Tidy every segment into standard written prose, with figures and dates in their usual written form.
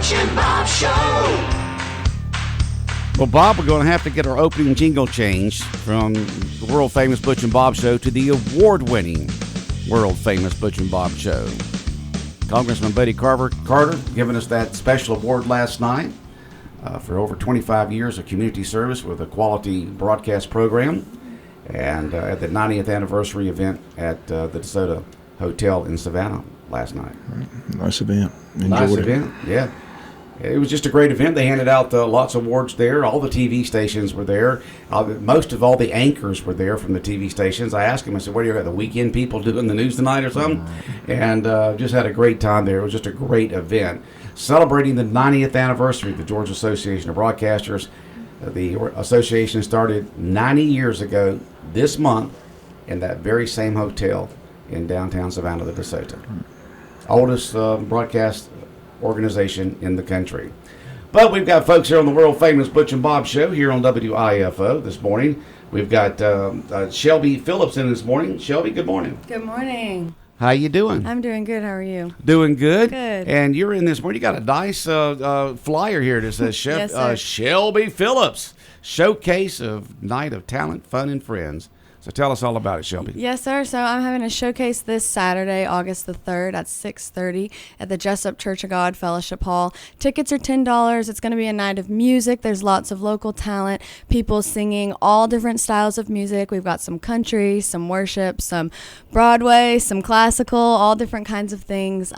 Butch and Bob Show. Well, Bob, we're going to have to get our opening jingle changed from the world-famous Butch and Bob Show to the award-winning world-famous Butch and Bob Show. Congressman Buddy Carter giving us that special award last night for over 25 years of community service with a quality broadcast program, and at the 90th anniversary event at the DeSoto Hotel in Savannah last night. Nice event. Nice event, yeah. It was just a great event. They handed out lots of awards there. All the TV stations were there. Most of all the anchors were there from the TV stations. I asked them, I said, what do you got, the weekend people doing the news tonight or something? And just had a great time there. It was just a great event. Celebrating the 90th anniversary of the Georgia Association of Broadcasters. The association started 90 years ago this month in that very same hotel in downtown Savannah, the DeSoto. Oldest broadcast organization in the country. But we've got folks here on the world famous Butch and Bob Show here on WIFO this morning. We've got Shelby Phillips in this morning. Shelby, good morning. Good morning. How you doing? I'm doing good. How are you? Doing good. Good. And you're in this morning. You got a nice flyer here that says Yes, Shelby Phillips, Showcase of Night of Talent, Fun, and Friends. So tell us all about it, Shelby. Yes, sir. So I'm having a showcase this Saturday, August the 3rd at 6:30 at the Jesup Church of God Fellowship Hall. Tickets are $10. It's going to be a night of music. There's lots of local talent, people singing all different styles of music. We've got some country, some worship, some Broadway, some classical, all different kinds of things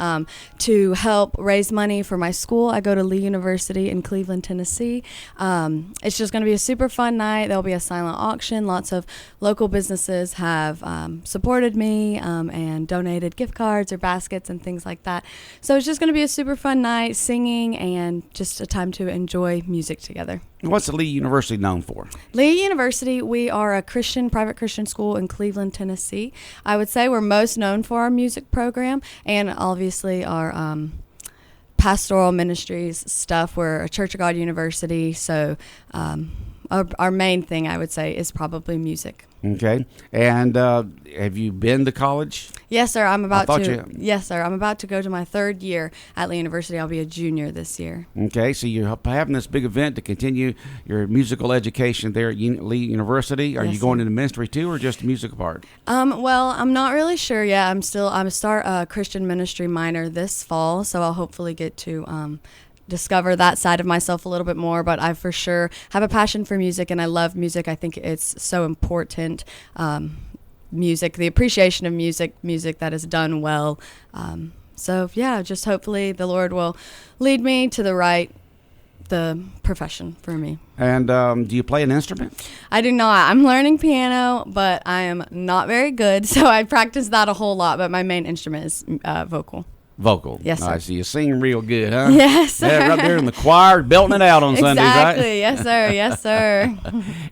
to help raise money for my school. I go to Lee University in Cleveland, Tennessee. It's just going to be a super fun night. There'll be a silent auction. Lots of local businesses have supported me and donated gift cards or baskets and things like that. So it's just going to be a super fun night, singing and just a time to enjoy music together. What's the Lee University known for? Lee University, we are a private Christian school in Cleveland, Tennessee. I would say we're most known for our music program and obviously our pastoral ministries stuff. We're a Church of God University, so our main thing, I would say, is probably music. Okay. And have you been to college? Yes, sir. Yes, sir. I'm about to go to my third year at Lee University. I'll be a junior this year. Okay. So you're having this big event to continue your musical education there at Lee University. Are you going into ministry too, or just the music part? Well, I'm not really sure yet. I'm start a Christian ministry minor this fall, so I'll hopefully get to discover that side of myself a little bit more, but I for sure have a passion for music and I love music. I think it's so important. Music, the appreciation of music that is done well. So yeah, just hopefully the Lord will lead me to the profession for me. And do you play an instrument? I do not. I'm learning piano, but I am not very good, so I practice that a whole lot, but my main instrument is vocal. Vocal. Yes, sir. I see you sing real good, huh? Yes, sir. Yeah, right there in the choir, belting it out on Sundays, right? Exactly. Yes, sir. Yes, sir.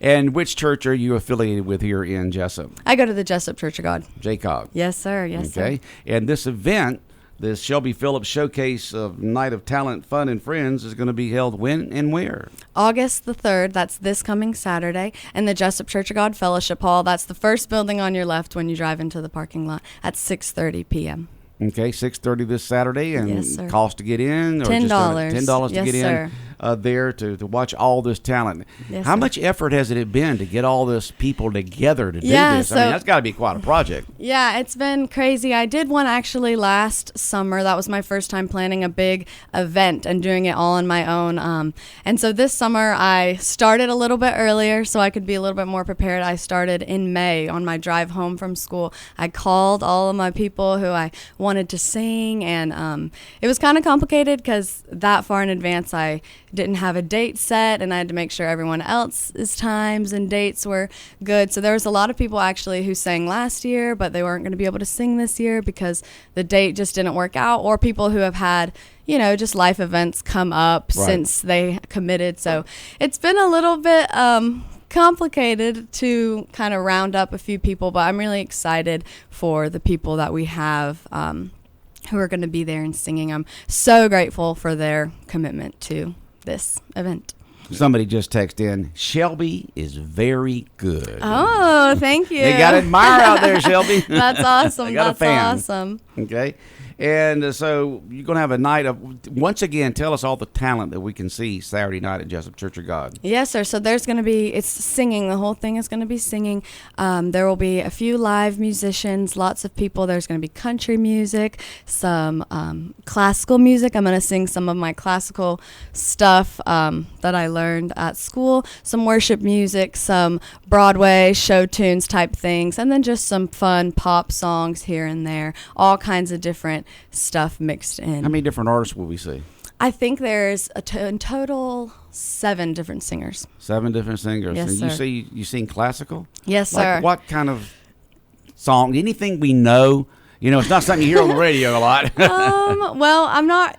And which church are you affiliated with here in Jesup? I go to the Jesup Church of God. JCOG. Yes, sir. Yes, sir. Okay. And this event, this Shelby Phillips Showcase of Night of Talent, Fun, and Friends is going to be held when and where? August the 3rd. That's this coming Saturday in the Jesup Church of God Fellowship Hall. That's the first building on your left when you drive into the parking lot at 6:30 p.m. Okay, 6:30 this Saturday, and yes, cost to get in? Or $10. Just $10 to yes, get sir. in there to watch all this talent. Yes, How sir. much effort has it been to get all this people together to do this? So, I mean, that's got to be quite a project. Yeah, it's been crazy. I did one actually last summer. That was my first time planning a big event and doing it all on my own. And so this summer I started a little bit earlier so I could be a little bit more prepared. I started in May on my drive home from school. I called all of my people who I wanted to sing, and it was kind of complicated because that far in advance I didn't have a date set, and I had to make sure everyone else's times and dates were good. So there was a lot of people actually who sang last year, but they weren't going to be able to sing this year because the date just didn't work out, or people who have had, you know, just life events come up since they committed. So it's been a little bit complicated to kind of round up a few people, but I'm really excited for the people that we have who are going to be there and singing. I'm so grateful for their commitment to this event. Somebody just texted in, Shelby is very good. Oh, thank you. They got to admire out there, Shelby. That's awesome. They got That's a fan. awesome. Okay. And so you're going to have a night of, once again, tell us all the talent that we can see Saturday night at Jesup Church of God. Yes, sir. So there's going to be, it's singing. The whole thing is going to be singing. There will be a few live musicians, lots of people. There's going to be country music, some classical music. I'm going to sing some of my classical stuff that I learned at school, some worship music, some Broadway show tunes type things, and then just some fun pop songs here and there. All kinds of different stuff mixed in. How many different artists will we see? I think there's in total 7 different singers. 7 different singers. Yes, and sir. you sing classical? Yes, sir. Like what kind of song? Anything we know? You know, it's not something you hear on the radio a lot. Well, I'm not.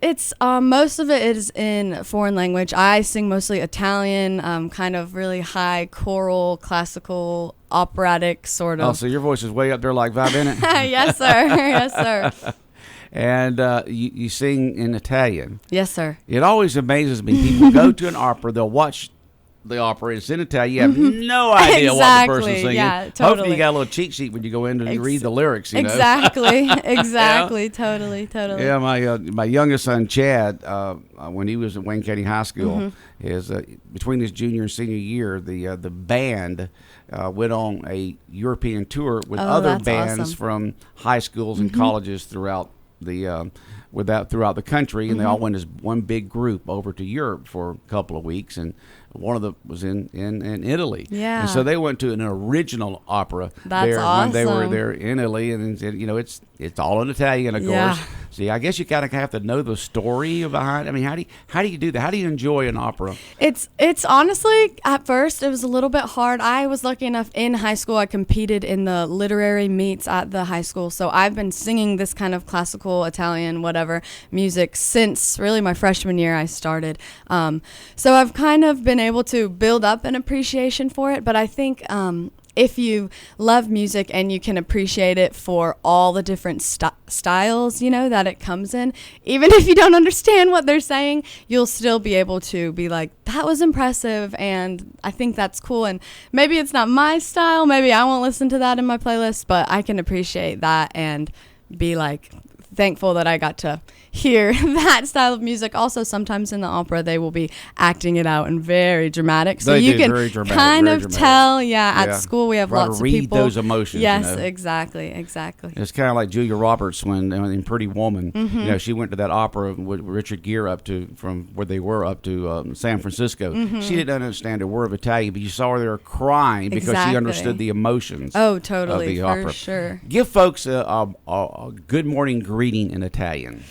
It's most of it is in foreign language. I sing mostly Italian, kind of really high choral, classical, operatic sort of. Oh, so your voice is way up there like Va Bene? Yes, sir. Yes, sir. And you sing in Italian. Yes, sir. It always amazes me. People go to an opera, they'll watch the opera, it's in Italian. You have no idea what the person's singing. Yeah, totally. Hopefully you got a little cheat sheet when you go in and read the lyrics. You know? Exactly. Yeah. Totally. Yeah, my youngest son Chad, when he was at Wayne County High School, is between his junior and senior year, the band went on a European tour with other that's bands awesome. from high schools and colleges throughout the country, and they all went as one big group over to Europe for a couple of weeks, and one of them was in Italy. Yeah. And so they went to an original opera That's there when they were awesome. there in Italy, and you know it's all in Italian, of Yeah. course. See, I guess you kind of have to know the story behind. I mean, how do you do that? How do you enjoy an opera? It's honestly, at first it was a little bit hard. I was lucky enough in high school. I competed in the literary meets at the high school, so I've been singing this kind of classical Italian whatever music since really my freshman year I started. So I've kind of been able to build up an appreciation for it, but I think if you love music and you can appreciate it for all the different styles, you know, that it comes in, even if you don't understand what they're saying, you'll still be able to be like, that was impressive, and I think that's cool. And maybe it's not my style, maybe I won't listen to that in my playlist, but I can appreciate that and be like thankful that I got to hear that style of music. Also, sometimes in the opera they will be acting it out and very dramatic, so you can kind of tell. At school we have lots of people read those emotions. Yes, you know? Exactly. It's kind of like Julia Roberts when in Pretty Woman, you know, she went to that opera with Richard Gere from where they were up to San Francisco. She didn't understand a word of Italian, but you saw her there crying because she understood the emotions. Oh, totally, of the for opera. sure. Give folks a good morning greeting in Italian.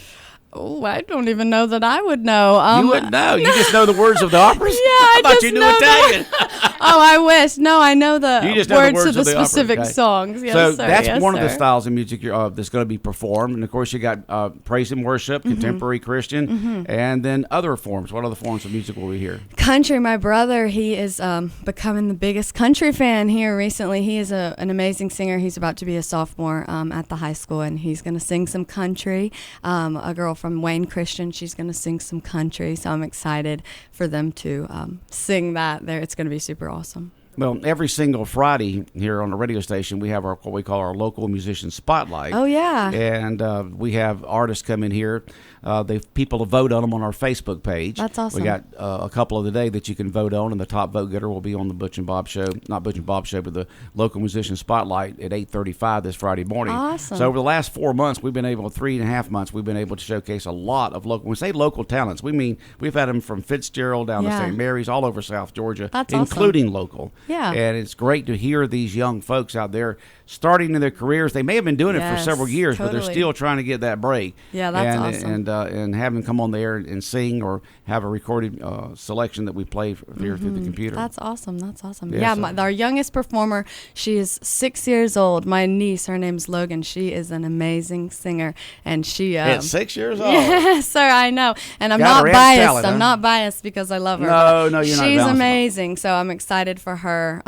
Oh, I don't even know that I would know. You wouldn't know. You just know the words of the operas? Yeah, I thought just you knew know Italian. Oh, I wish. No, I know the You just know the words to words the of the opera, specific okay. songs. Yes, So sir. that's Yes, one of the sir. styles of music that's going to be performed. And, of course, you got praise and worship, contemporary Christian, and then other forms. What other forms of music will we hear? Country. My brother, he is becoming the biggest country fan here recently. He is an amazing singer. He's about to be a sophomore at the high school, and he's going to sing some country. A girl from Wayne Christian, she's going to sing some country, so I'm excited for them to sing that there. It's going to be super awesome. Well, every single Friday here on the radio station, we have what we call our local musician spotlight. Oh, yeah. And we have artists come in here. People vote on them on our Facebook page. That's awesome. We got a couple of the day that you can vote on, and the top vote getter will be on the Butch and Bob show. Not Butch and Bob show, but the local musician spotlight at 8:35 this Friday morning. Awesome. So over the last 4 months, 3.5 months, we've been able to showcase a lot of local. When we say local talents, we mean we've had them from Fitzgerald down to St. Mary's, all over South Georgia, That's including local. Yeah. And it's great to hear these young folks out there starting in their careers. They may have been doing it for Yes, several years, but they're totally. still trying to get that break. Yeah, that's and, awesome. And have them come on there and sing or have a recorded selection that we play here through the computer. That's awesome. That's awesome. Yeah, Yeah, so- our youngest performer, she is 6 years old. My niece, her name's Logan. She is an amazing singer, and she At 6 years old. Yes, sir, I know. And I'm Got not her biased. talent, huh? I'm not biased because I love her. No, but no, you're not She's balanced amazing, so I'm excited for her. are.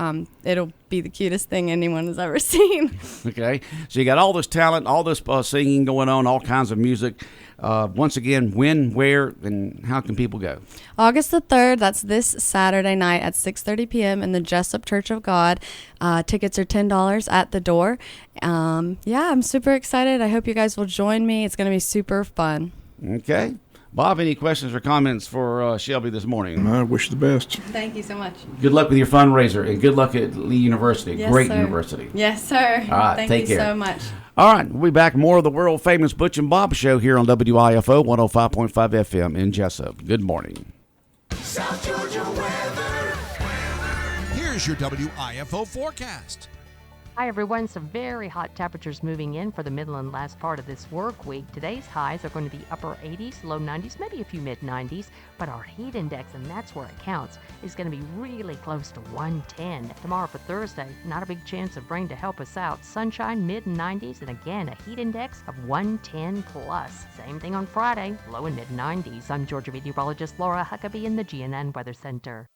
It'll be the cutest thing anyone has ever seen. Okay, so you got all this talent, all this singing going on, all kinds of music. Once again, when, where, and how can people go? August the 3rd, that's this Saturday night at 6:30 p.m. in the Jesup Church of God. Tickets are $10 at the door. I'm super excited. I hope you guys will join me. It's going to be super fun. Okay. Bob, any questions or comments for Shelby this morning? I wish the best. Thank you so much. Good luck with your fundraiser, and good luck at Lee University. Yes, Great sir. university. Yes, sir. All right, Thank take you care. so much. All right, we'll be back. More of the world-famous Butch and Bob Show here on WIFO 105.5 FM in Jesup. Good morning. South Georgia weather. Here's your WIFO forecast. Hi everyone, some very hot temperatures moving in for the Midland last part of this work week. Today's highs are going to be upper 80s, low 90s, maybe a few mid 90s, but our heat index, and that's where it counts, is going to be really close to 110. Tomorrow for Thursday, not a big chance of rain to help us out. Sunshine mid 90s, and again a heat index of 110 plus. Same thing on Friday, low and mid 90s. I'm Georgia meteorologist Laura Huckabee in the GNN Weather Center.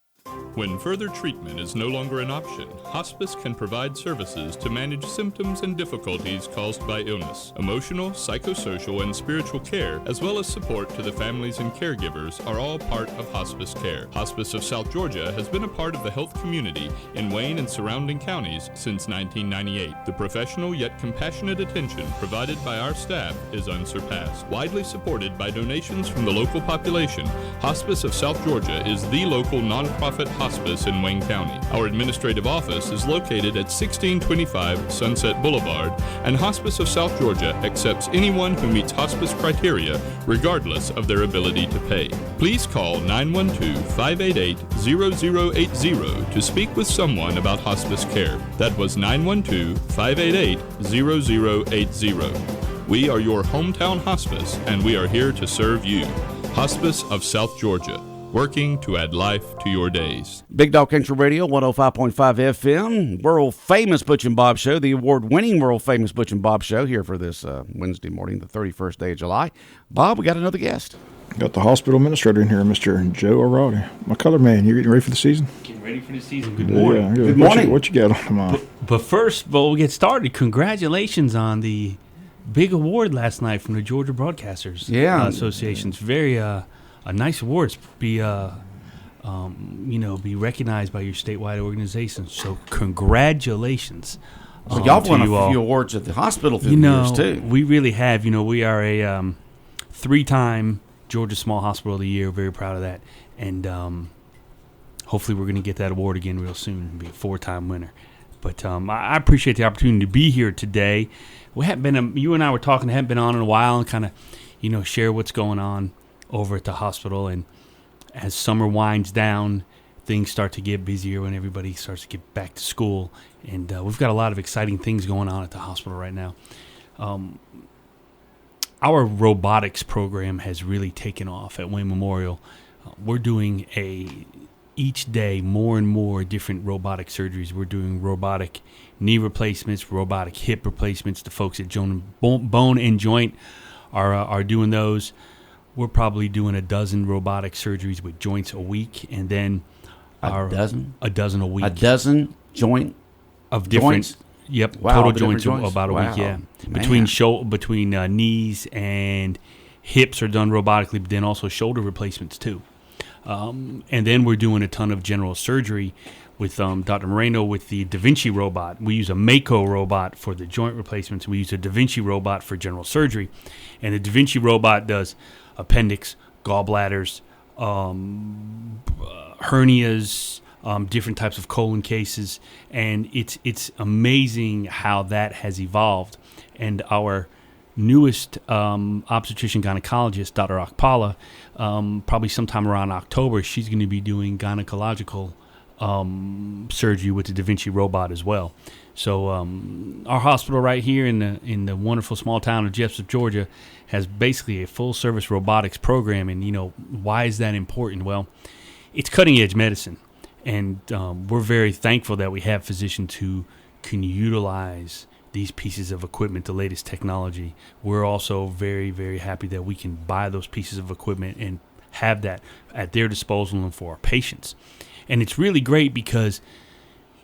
When further treatment is no longer an option, hospice can provide services to manage symptoms and difficulties caused by illness. Emotional, psychosocial, and spiritual care, as well as support to the families and caregivers, are all part of hospice care. Hospice of South Georgia has been a part of the health community in Wayne and surrounding counties since 1998. The professional yet compassionate attention provided by our staff is unsurpassed. Widely supported by donations from the local population, Hospice of South Georgia is the local nonprofit hospice in Wayne County. Our administrative office is located at 1625 Sunset Boulevard, and Hospice of South Georgia accepts anyone who meets hospice criteria, regardless of their ability to pay. Please call 912-588-0080 to speak with someone about hospice care. That was 912-588-0080. We are your hometown hospice, and we are here to serve you. Hospice of South Georgia, working to add life to your days. Big Dog Country Radio, 105.5 FM, world-famous Butch and Bob Show, the award-winning world-famous Butch and Bob Show here for this Wednesday morning, the 31st day of July. Bob, we got another guest. Got the hospital administrator in here, Mr. Joe O'Reilly. My color man, you getting ready for the season? Getting ready for the season. Good morning. Yeah, Good morning. What you got on tomorrow? But first, before we get started, congratulations on the big award last night from the Georgia Broadcasters Association's very a nice awards. Be recognized by your statewide organization. So congratulations. So y'all won a all. few awards at the hospital through the years, too. We really have. We are a 3-time Georgia Small Hospital of the Year. Very proud of that. And hopefully we're going to get that award again real soon and be a 4-time winner. But I appreciate the opportunity to be here today. We haven't been, you and I were talking, haven't been on in a while, and kind of, share what's going on over at the hospital. And as summer winds down, things start to get busier when everybody starts to get back to school. And we've got a lot of exciting things going on at the hospital right now. Our robotics program has really taken off at Wayne Memorial. We're doing each day more and more different robotic surgeries. We're doing robotic knee replacements, robotic hip replacements. The folks at Bone and Joint are doing those. We're probably doing a dozen robotic surgeries with joints a week, and then A dozen a week. A dozen joint of different. joints? Yep, Wow, total different joints about a Wow. week. Yeah, Man. between knees and hips are done robotically, but then also shoulder replacements too. And then we're doing a ton of general surgery with Dr. Moreno with the Da Vinci robot. We use a Mako robot for the joint replacements. We use a Da Vinci robot for general surgery. And the Da Vinci robot does appendix, gallbladders, hernias, different types of colon cases. And it's amazing how that has evolved. And our newest obstetrician gynecologist, Dr. Akpala, probably sometime around October, she's going to be doing gynecological surgery with the Da Vinci robot as well. So our hospital right here in the wonderful small town of Jesup, Georgia, has basically a full service robotics program. And why is that important? Well, it's cutting edge medicine, and we're very thankful that we have physicians who can utilize these pieces of equipment, the latest technology. We're also very, very happy that we can buy those pieces of equipment and have that at their disposal and for our patients. And it's really great because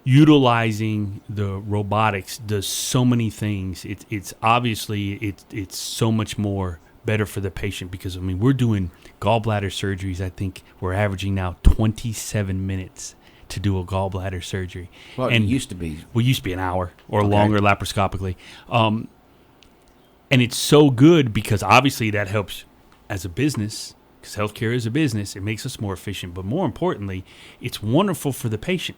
utilizing the robotics does so many things. It's obviously it's so much more better for the patient, because I mean, we're doing gallbladder surgeries. I think we're averaging now 27 minutes to do a gallbladder surgery. Well, and it used to be. Well, it used to be an hour or longer laparoscopically. And it's so good because obviously that helps as a business, because healthcare is a business. It makes us more efficient. But more importantly, it's wonderful for the patient.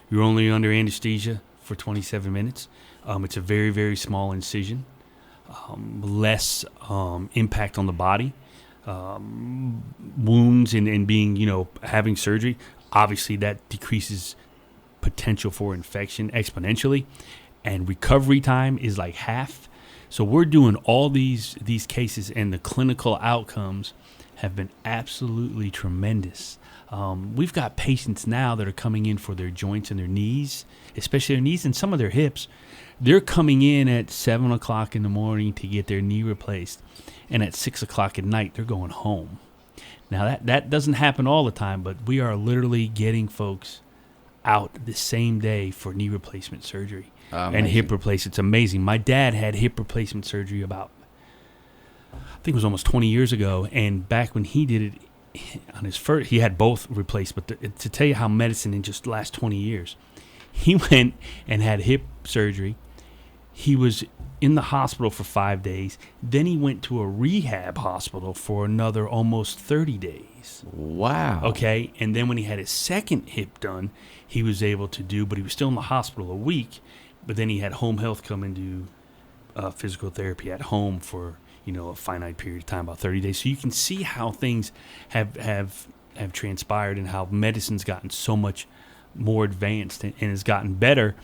You're only under anesthesia for 27 minutes. It's a very, very small incision. Less impact on the body. Wounds and being, having surgery. Obviously, that decreases potential for infection exponentially. And recovery time is like half. So we're doing all these cases, and the clinical outcomes have been absolutely tremendous. We've got patients now that are coming in for their joints and their knees, especially their knees and some of their hips. They're coming in at 7 o'clock in the morning to get their knee replaced, and at 6 o'clock at night, they're going home. Now, that doesn't happen all the time, but we are literally getting folks out the same day for knee replacement surgery and hip replacement. It's amazing. My dad had hip replacement surgery about, I think it was almost 20 years ago, and back when he did it on his first, he had both replaced. But to tell you how medicine in just the last 20 years, he went and had hip surgery. He was in the hospital for 5 days. Then he went to a rehab hospital for another almost 30 days. Wow. Okay. And then when he had his second hip done, he was able to do, but he was still in the hospital a week. But then he had home health come and do physical therapy at home for, a finite period of time, about 30 days. So you can see how things have transpired and how medicine's gotten so much more advanced and has gotten better.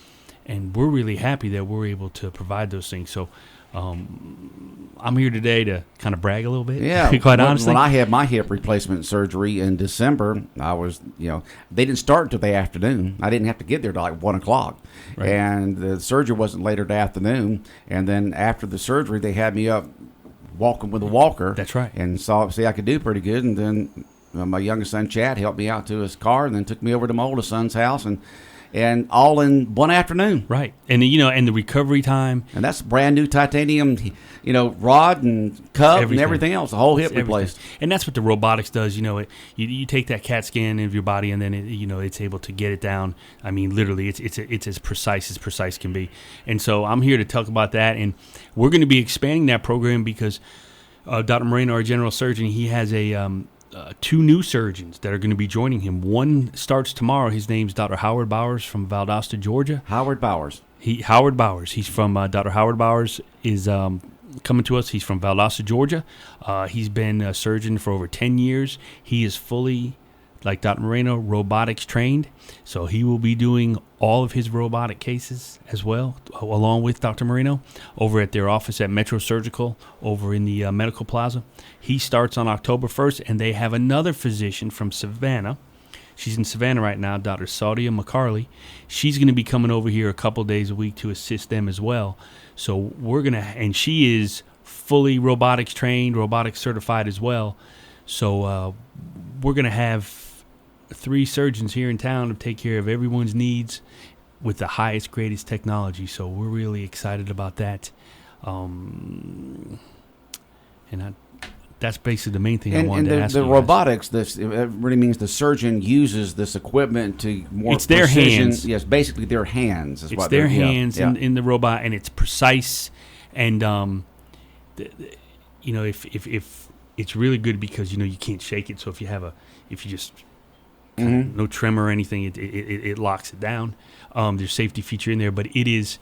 And we're really happy that we're able to provide those things. So I'm here today to kind of brag a little bit. Yeah. Quite honestly. When I had my hip replacement surgery in December, I was, they didn't start until the afternoon. I didn't have to get there till like 1 o'clock. Right. And the surgery wasn't later the afternoon. And then after the surgery, they had me up walking with a walker. That's right. And see I could do pretty good. And then my youngest son, Chad, helped me out to his car and then took me over to my oldest son's house. And all in one afternoon. Right. And, and the recovery time. And that's brand new titanium, rod and cup and everything else, the whole hip replaced. And that's what the robotics does. You take that CAT scan of your body, and then, it's able to get it down. I mean, literally, it's as precise can be. And so I'm here to talk about that. And we're going to be expanding that program because Dr. Moreno, our general surgeon, he has two new surgeons that are going to be joining him. One starts tomorrow. His name's Dr. Howard Bowers from Valdosta, Georgia. Howard Bowers. Howard Bowers. He's from Dr. Howard Bowers is coming to us. He's from Valdosta, Georgia. He's been a surgeon for over 10 years. He is fully, like Dr. Moreno, robotics trained. So he will be doing all of his robotic cases as well, along with Dr. Moreno, over at their office at Metro Surgical over in the Medical Plaza. He starts on October 1st, and they have another physician from Savannah. She's in Savannah right now, Dr. Saudia McCarley. She's going to be coming over here a couple days a week to assist them as well. So and she is fully robotics trained, robotics certified as well. So we're going to have 3 surgeons here in town to take care of everyone's needs with the highest, greatest technology. So we're really excited about that. That's basically the main thing I wanted to ask you. And the robotics, it really means the surgeon uses this equipment to more it's their precision. hands. Yes, basically their hands. It's their hands in the robot, and it's precise. And, if it's really good because, you can't shake it. So if you just no tremor or anything, it locks it down. There's safety feature in there, but it is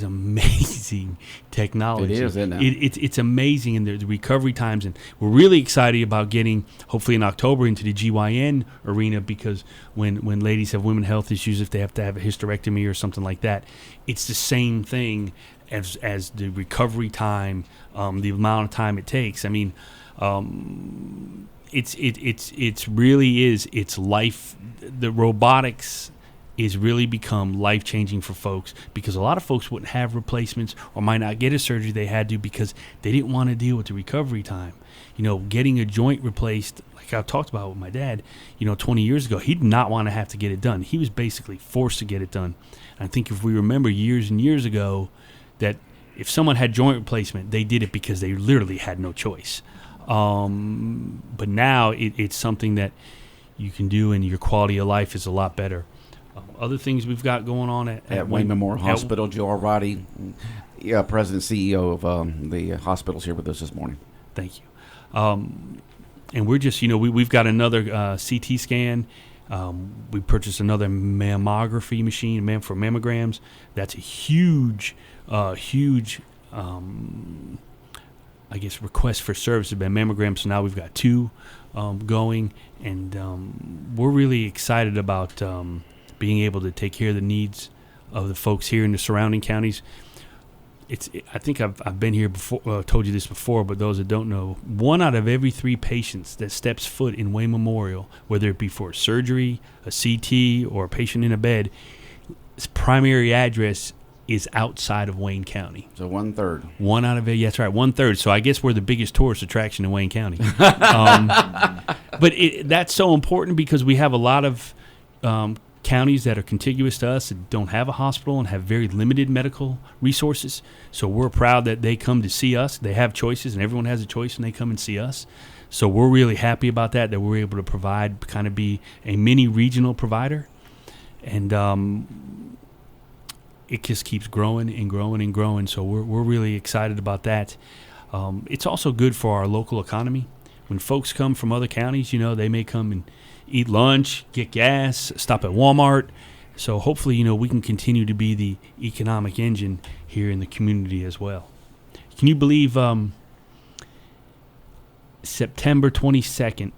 amazing technology. It is, isn't it? It's amazing, and the recovery times, and we're really excited about getting, hopefully in October, into the GYN arena, because when ladies have women health issues, if they have to have a hysterectomy or something like that, it's the same thing as the recovery time, the amount of time it takes. I mean, it's really is. It's life. The robotics is really become life-changing for folks, because a lot of folks wouldn't have replacements or might not get a surgery they had to because they didn't want to deal with the recovery time. Getting a joint replaced, like I've talked about with my dad, 20 years ago, he did not want to have to get it done. He was basically forced to get it done. I think if we remember years and years ago that if someone had joint replacement, they did it because they literally had no choice. But now it's something that you can do, and your quality of life is a lot better. Other things we've got going on at Wayne Memorial Hospital, Joe Arati, President CEO of the hospital's here with us this morning. Thank you. And we're just, we've got another CT scan. We purchased another mammography machine for mammograms. That's a huge, I guess, request for services by mammograms. So now we've got 2 going, and we're really excited about being able to take care of the needs of the folks here in the surrounding counties. I think I've been here before, told you this before, but those that don't know, 1 out of every 3 patients that steps foot in Wayne Memorial, whether it be for surgery, a CT, or a patient in a bed, his primary address is outside of Wayne County. So 1/3. 1 out of it, yeah, that's right, 1/3. So I guess we're the biggest tourist attraction in Wayne County. But that's so important because we have a lot of counties that are contiguous to us that don't have a hospital and have very limited medical resources. So we're proud that they come to see us. They have choices, and everyone has a choice when they come and see us. So we're really happy about that we're able to provide, kind of be a mini regional provider. And it just keeps growing and growing and growing. So we're really excited about that. It's also good for our local economy. When folks come from other counties, they may come and eat lunch, get gas, stop at Walmart. So hopefully, we can continue to be the economic engine here in the community as well. Can you believe September 22nd,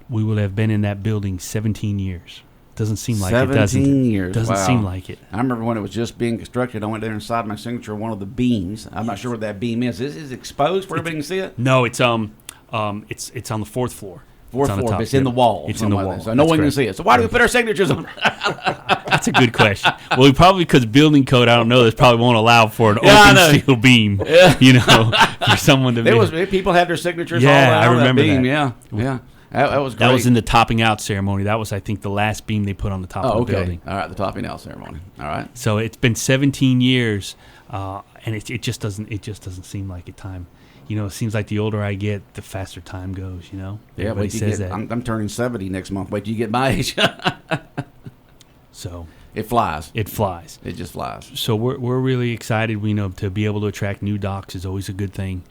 we will have been in that building 17 years? Doesn't seem like it, doesn't it? 17 years. Doesn't Wow. seem like it. I remember when it was just being constructed, I went there and signed my signature on one of the beams. I'm not sure what that beam is. Is it exposed where everybody can see it? No, it's on the 4th floor. Fourth on the floor, top. but it's in the wall. It's in the wall. So no That's one can correct. see it. So why do we put our signatures on? That's a good question. Well, we probably, because building code, I don't know, this probably won't allow for an I know. open steel beam, for someone to be. People had their signatures Yeah, all I on remember that beam. that. Yeah. That was great. That was in the topping out ceremony. That was, I think, the last beam they put on the top of the building. All right, the topping out ceremony. All right. So it's been 17 years, and it just doesn't seem like a time. It seems like the older I get, the faster time goes. Yeah, Everybody says that. I'm turning 70 next month. Wait till you get my age. So it flies. it flies. It just flies. So we're really excited. We know to be able to attract new docs is always a good thing.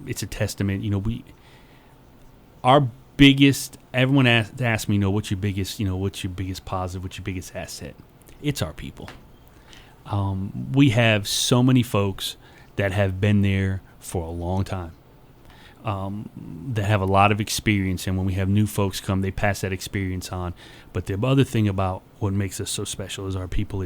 It's a testament. Our biggest. Everyone asks me, what's your biggest positive, what's your biggest asset? It's our people. We have so many folks that have been there for a long time, that have a lot of experience, and when we have new folks come, they pass that experience on. But the other thing about what makes us so special is our people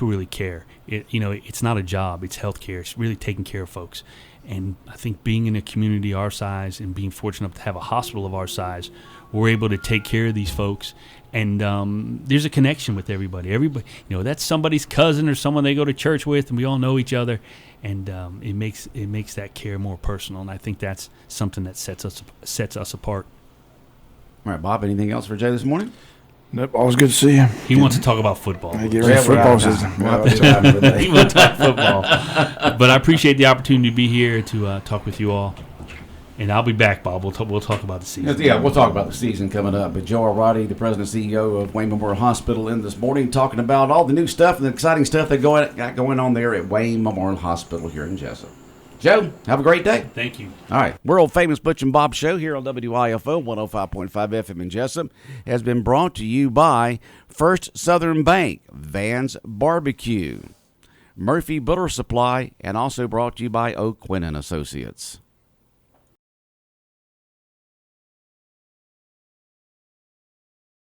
really care. It's not a job, it's healthcare. It's really taking care of folks. And I think being in a community our size and being fortunate enough to have a hospital of our size, we're able to take care of these folks. And there's a connection with everybody. Everybody, that's somebody's cousin or someone they go to church with, and we all know each other. And it makes that care more personal. And I think that's something that sets us apart. All right, Bob. Anything else for Jay this morning? Nope, always good to see you. He wants to talk about football. Get ready for football season. He wants to talk football. But I appreciate the opportunity to be here to talk with you all. And I'll be back, Bob. We'll talk about the season. Yeah, we'll talk about the season coming up. But Joe Arati, the president and CEO of Wayne Memorial Hospital, in this morning talking about all the new stuff and the exciting stuff they got going on there at Wayne Memorial Hospital here in Jesup. Joe, have a great day. Thank you. All right. World famous Butch and Bob show here on WIFO 105.5 FM in Jesup has been brought to you by First Southern Bank, Van's Barbecue, Murphy Butter Supply, and also brought to you by Oak Quinn and Associates.